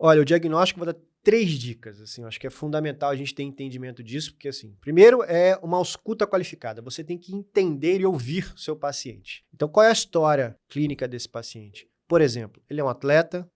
Olha, o diagnóstico eu vou dar 3 dicas, assim, eu acho que é fundamental a gente ter entendimento disso, porque assim, primeiro é uma ausculta qualificada, você tem que entender e ouvir o seu paciente. Então, qual é a história clínica desse paciente? Por exemplo, ele é um atleta,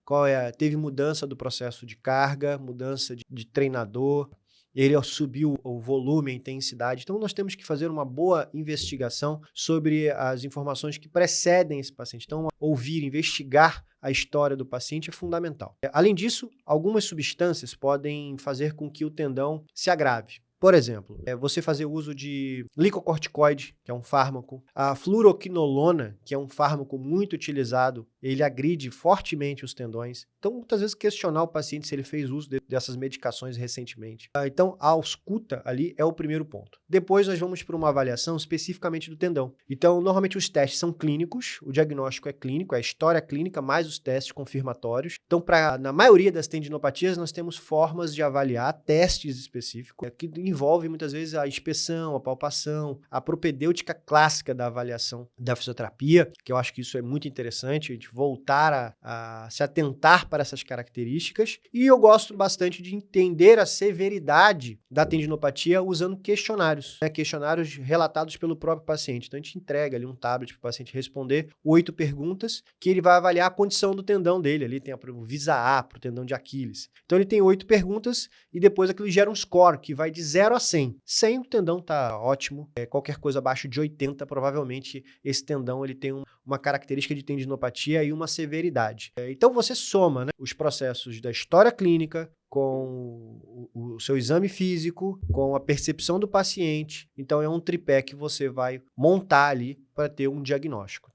teve mudança do processo de carga, mudança de treinador, ele subiu o volume, a intensidade. Então, nós temos que fazer uma boa investigação sobre as informações que precedem esse paciente. Então, ouvir, investigar a história do paciente é fundamental. Além disso, algumas substâncias podem fazer com que o tendão se agrave. Por exemplo, você fazer uso de glicocorticoide, que é um fármaco, a fluoroquinolona, que é um fármaco muito utilizado, ele agride fortemente os tendões. Então, muitas vezes, questionar o paciente se ele fez uso dessas medicações recentemente. Então, a ausculta ali é o primeiro ponto. Depois, nós vamos para uma avaliação especificamente do tendão. Então, normalmente, os testes são clínicos, o diagnóstico é clínico, é a história clínica mais os testes confirmatórios. Então, na maioria das tendinopatias, nós temos formas de avaliar testes específicos, que envolve muitas vezes a inspeção, a palpação, a propedêutica clássica da avaliação da fisioterapia, que eu acho que isso é muito interessante, a gente voltar a se atentar para essas características. E eu gosto bastante de entender a severidade da tendinopatia usando questionários, questionários relatados pelo próprio paciente. Então a gente entrega ali um tablet para o paciente responder 8 perguntas que ele vai avaliar a condição do tendão dele. Ali tem o VISA-A para o tendão de Aquiles. Então ele tem 8 perguntas e depois aquilo gera um score que vai de 0 a 100. 100 o tendão tá ótimo, qualquer coisa abaixo de 80, provavelmente esse tendão ele tem uma característica de tendinopatia e uma severidade. Então você soma, né, os processos da história clínica com o seu exame físico, com a percepção do paciente. Então é um tripé que você vai montar ali para ter um diagnóstico.